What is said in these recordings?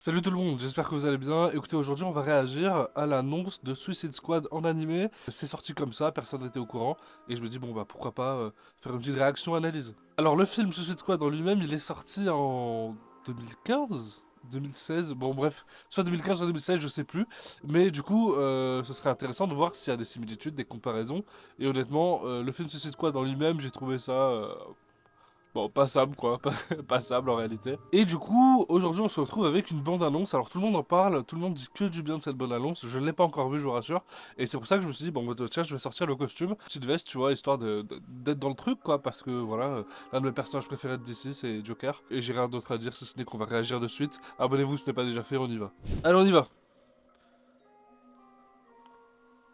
Salut tout le monde, j'espère que vous allez bien. Écoutez, aujourd'hui on va réagir à l'annonce de Suicide Squad en animé. C'est sorti comme ça, personne n'était au courant. Et je me dis, bon bah pourquoi pas faire une petite réaction analyse. Alors le film Suicide Squad en lui-même, il est sorti en 2015 2016, bon bref, soit 2015 soit 2016, je sais plus. Mais du coup, ce serait intéressant de voir s'il y a des similitudes, des comparaisons. Et honnêtement, le film Suicide Squad en lui-même, j'ai trouvé ça bon, passable quoi, passable en réalité. Et du coup, aujourd'hui on se retrouve avec une bande-annonce. Alors tout le monde en parle, tout le monde dit que du bien de cette bande-annonce. Je ne l'ai pas encore vue, je vous rassure. Et c'est pour ça que je me suis dit, bon, bah, tiens, je vais sortir le costume, petite veste, tu vois, histoire d'être dans le truc quoi. Parce que voilà, l'un de mes personnages préférés d'ici, c'est Joker. Et j'ai rien d'autre à dire si ce n'est qu'on va réagir de suite. Abonnez-vous si ce n'est pas déjà fait, on y va. Allez, on y va.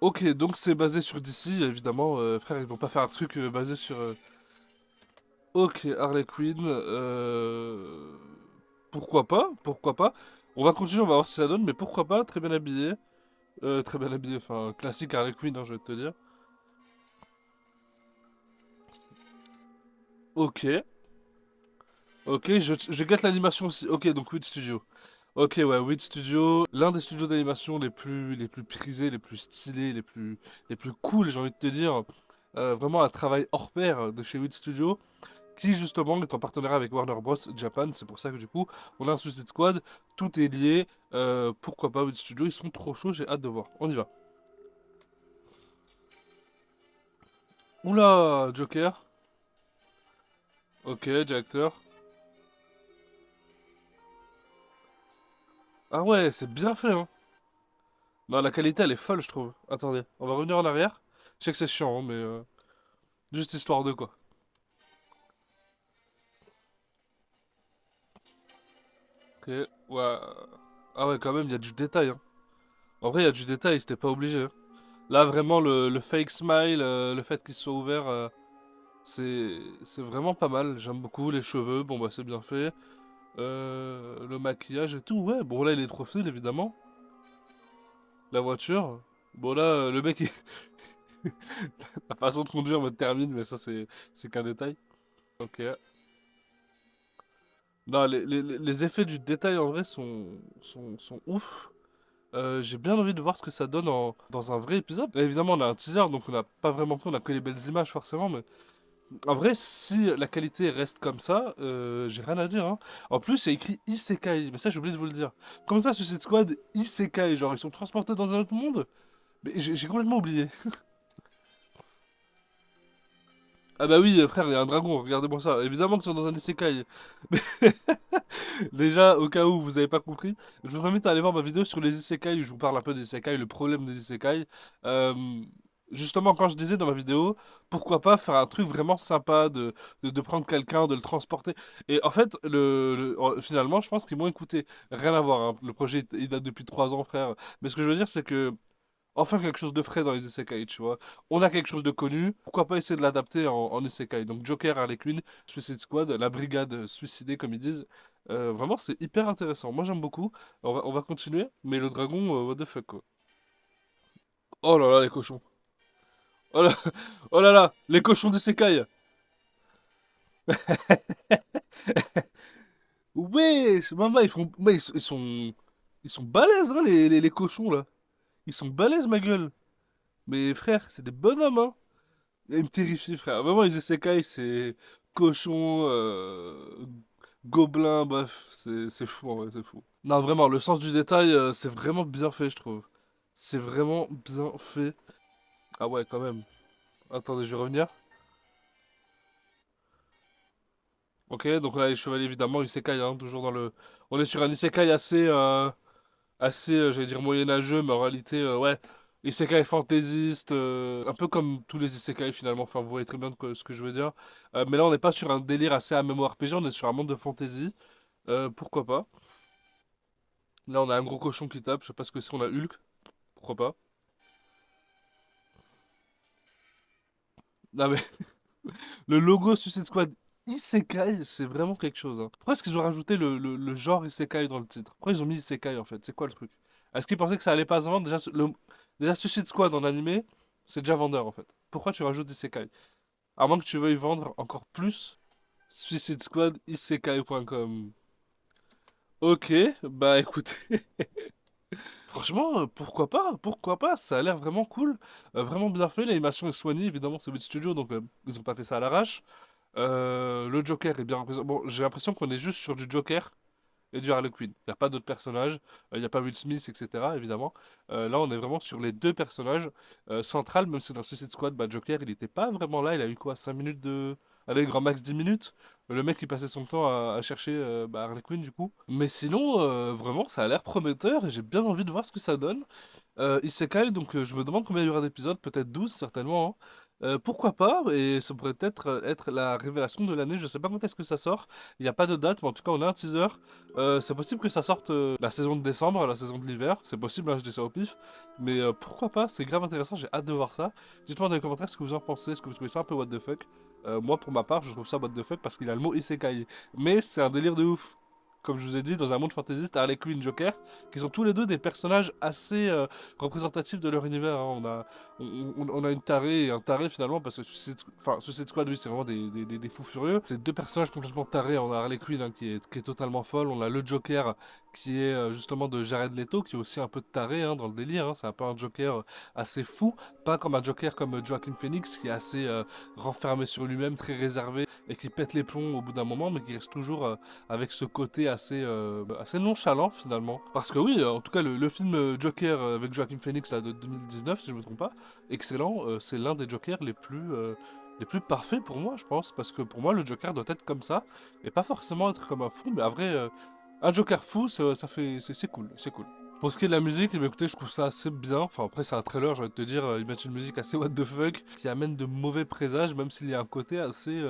Ok, donc c'est basé sur DC, évidemment. Frère, ils vont pas faire un truc basé sur. Ok, Harley Quinn. Pourquoi pas? Pourquoi pas? On va continuer, on va voir si ça donne, mais pourquoi pas? Très bien habillé. Très bien habillé, enfin, classique Harley Quinn, hein, je vais te dire. Ok, ok, je gâte l'animation aussi. Ok, donc Wit Studio. Ok, ouais, Wit Studio, l'un des studios d'animation les plus prisés, les plus stylés, les plus cool, j'ai envie de te dire. Vraiment un travail hors pair de chez Wit Studio, qui justement est en partenariat avec Warner Bros. Japan. C'est pour ça que du coup, on a un Suicide Squad, tout est lié. Pourquoi pas Wit Studio, ils sont trop chauds, j'ai hâte de voir. On y va. Oula, Joker. Ok, directeur. Ah ouais, c'est bien fait, hein. Non, la qualité, elle est folle, je trouve. Attendez, on va revenir en arrière. Je sais que c'est chiant, hein, mais juste histoire de quoi. Ok, ouais. Ah ouais, quand même, il y a du détail, hein. En vrai, il y a du détail, c'était pas obligé, hein. Là, vraiment, le fake smile, le fait qu'il soit ouvert, c'est vraiment pas mal. J'aime beaucoup les cheveux, bon bah c'est bien fait. Le maquillage et tout, ouais. Bon là, il est trop fluide, évidemment. La voiture. Bon là, le mec, la façon de conduire me termine, mais ça c'est qu'un détail. Ok. Non, les effets du détail en vrai sont ouf. J'ai bien envie de voir ce que ça donne dans un vrai épisode. Là, évidemment, on a un teaser, donc on n'a pas vraiment pris, on a que les belles images forcément, mais en vrai, si la qualité reste comme ça, j'ai rien à dire, hein. En plus, il y a écrit Isekai, mais ça, j'ai oublié de vous le dire. Comme ça, Suicide Squad, Isekai, genre ils sont transportés dans un autre monde? Mais j'ai complètement oublié. Ah bah oui, frère, il y a un dragon, regardez-moi ça. Évidemment qu'ils sont dans un isekai. Mais déjà, au cas où vous avez pas compris, je vous invite à aller voir ma vidéo sur les isekai où je vous parle un peu des isekai, le problème des isekai. Euh, Justement, quand je disais dans ma vidéo, pourquoi pas faire un truc vraiment sympa de prendre quelqu'un, de le transporter. Et en fait, finalement, je pense qu'ils m'ont écouté. Rien à voir, hein. Le projet, il date depuis 3 ans, frère. Mais ce que je veux dire, c'est que enfin quelque chose de frais dans les isekai, tu vois. On a quelque chose de connu, pourquoi pas essayer de l'adapter en isekai. Donc Joker, Harley Quinn, Suicide Squad, la brigade suicidée comme ils disent. Vraiment c'est hyper intéressant, moi j'aime beaucoup. On va continuer, mais le dragon, what the fuck quoi. Oh là là les cochons. Oh là, oh là là, les cochons d'isekai. Ouais, maman, ils sont balèzes hein, les cochons là. Ils sont balèzes ma gueule. Mais frère, c'est des bonhommes hein. Il me terrifie, frère. Vraiment, les isekai, c'est cochon, gobelin, bref, c'est fou en vrai, c'est fou. Non, vraiment, le sens du détail, c'est vraiment bien fait, je trouve. C'est vraiment bien fait. Ah ouais, quand même. Attendez, je vais revenir. Ok, donc là, les chevaliers, évidemment, isekai, hein, toujours dans le... On est sur un isekai assez, j'allais dire moyenâgeux, mais en réalité, ouais, isekai fantaisiste, un peu comme tous les isekai finalement, enfin vous voyez très bien ce que je veux dire. Mais là on n'est pas sur un délire assez à MMORPG, on est sur un monde de fantasy, pourquoi pas. Là on a un gros cochon qui tape, je sais pas ce que c'est, on a Hulk, pourquoi pas. Non mais le logo Suicide Squad Isekai, c'est vraiment quelque chose, hein. Pourquoi est-ce qu'ils ont rajouté le genre Isekai dans le titre? Pourquoi ils ont mis Isekai en fait? C'est quoi le truc? Est-ce qu'ils pensaient que ça allait pas se vendre? Déjà Suicide Squad en animé, c'est déjà vendeur en fait. Pourquoi tu rajoutes Isekai? À moins que tu veuilles vendre encore plus Suicide Squad Isekai.com. Ok, bah écoutez, franchement, pourquoi pas, ça a l'air vraiment cool, vraiment bien fait, l'animation est soignée, évidemment c'est Wit Studio, donc ils ont pas fait ça à l'arrache. Le Joker est bien représenté. Bon, j'ai l'impression qu'on est juste sur du Joker et du Harley Quinn. Il n'y a pas d'autres personnages, il n'y a pas Will Smith, etc. évidemment. Là, on est vraiment sur les deux personnages centrales, même si dans Suicide Squad, bah, Joker, il n'était pas vraiment là. Il a eu quoi, 5 minutes de. Allez, grand max 10 minutes. Le mec, il passait son temps à chercher bah, Harley Quinn, du coup. Mais sinon, vraiment, ça a l'air prometteur et j'ai bien envie de voir ce que ça donne. Isekai, donc je me demande combien il y aura d'épisodes, peut-être 12 certainement, hein. Pourquoi pas, et ça pourrait peut-être être la révélation de l'année, je sais pas quand est-ce que ça sort, il n'y a pas de date, mais en tout cas on a un teaser. C'est possible que ça sorte la saison de décembre, la saison de l'hiver, c'est possible, hein, je dis ça au pif, mais pourquoi pas, c'est grave intéressant, j'ai hâte de voir ça. Dites-moi dans les commentaires ce que vous en pensez, est-ce que vous trouvez ça un peu what the fuck. Moi pour ma part, je trouve ça what the fuck parce qu'il a le mot Isekai, mais c'est un délire de ouf. Comme je vous ai dit, dans un monde fantaisiste, Harley Quinn, Joker, qui sont tous les deux des personnages assez représentatifs de leur univers, hein. On a une tarée et un taré finalement, parce que Suicide Squad, lui, c'est vraiment des fous furieux. C'est deux personnages complètement tarés. On a Harley Quinn hein, qui est totalement folle. On a le Joker qui est justement de Jared Leto, qui est aussi un peu de taré hein, dans le délire, hein. C'est un peu un Joker assez fou. Pas comme un Joker comme Joaquin Phoenix, qui est assez renfermé sur lui-même, très réservé, et qui pète les plombs au bout d'un moment, mais qui reste toujours avec ce côté assez nonchalant finalement. Parce que oui, en tout cas, le film Joker avec Joaquin Phoenix là, de 2019, si je me trompe pas, excellent, c'est l'un des Jokers les plus parfaits pour moi, je pense. Parce que pour moi, le Joker doit être comme ça, et pas forcément être comme un fou, mais en vrai, un Joker fou, c'est cool, c'est cool. Pour ce qui est de la musique, eh bien, écoutez, je trouve ça assez bien. Enfin, après, c'est un trailer, j'ai envie de te dire, ils mettent une musique assez what the fuck, qui amène de mauvais présages, même s'il y a un côté assez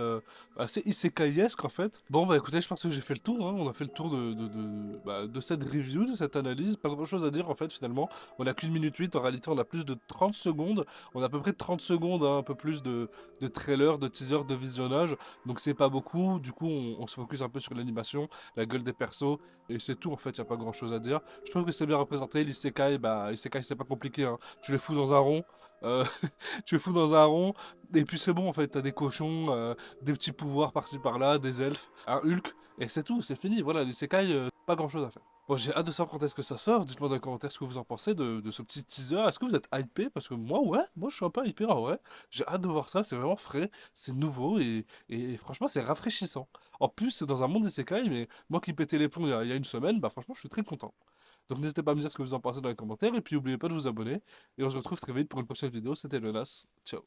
isekaiesque en fait. Bon, bah écoutez, je pense que j'ai fait le tour, hein. On a fait le tour de cette review, de cette analyse. Pas grand chose à dire en fait, finalement. On a qu'une minute 8, en réalité, on a plus de 30 secondes. On a à peu près 30 secondes, hein, un peu plus de trailer, de teaser, de visionnage. Donc, c'est pas beaucoup. Du coup, on se focus un peu sur l'animation, la gueule des persos, et c'est tout en fait, y a pas grand chose à dire. Je trouve que c'est bien représenté. L'isekai, bah, isekai, c'est pas compliqué, hein. Tu les fous dans un rond. euh, Tu les fous dans un rond. Et puis c'est bon, en fait. T'as des cochons, des petits pouvoirs par-ci par-là, des elfes, un Hulk. Et c'est tout, c'est fini. Voilà, l'isekai, pas grand chose à faire. Bon, j'ai hâte de savoir quand est-ce que ça sort. Dites-moi dans les commentaires ce que vous en pensez de ce petit teaser. Est-ce que vous êtes hypé? Parce que moi, ouais, moi je suis un peu hypé en vrai. J'ai hâte de voir ça, c'est vraiment frais, c'est nouveau et franchement c'est rafraîchissant. En plus, c'est dans un monde isekai, mais moi qui pétais les plombs il y a une semaine, bah franchement je suis très content. Donc n'hésitez pas à me dire ce que vous en pensez dans les commentaires et puis n'oubliez pas de vous abonner. Et on se retrouve très vite pour une prochaine vidéo. C'était le Nas. Ciao.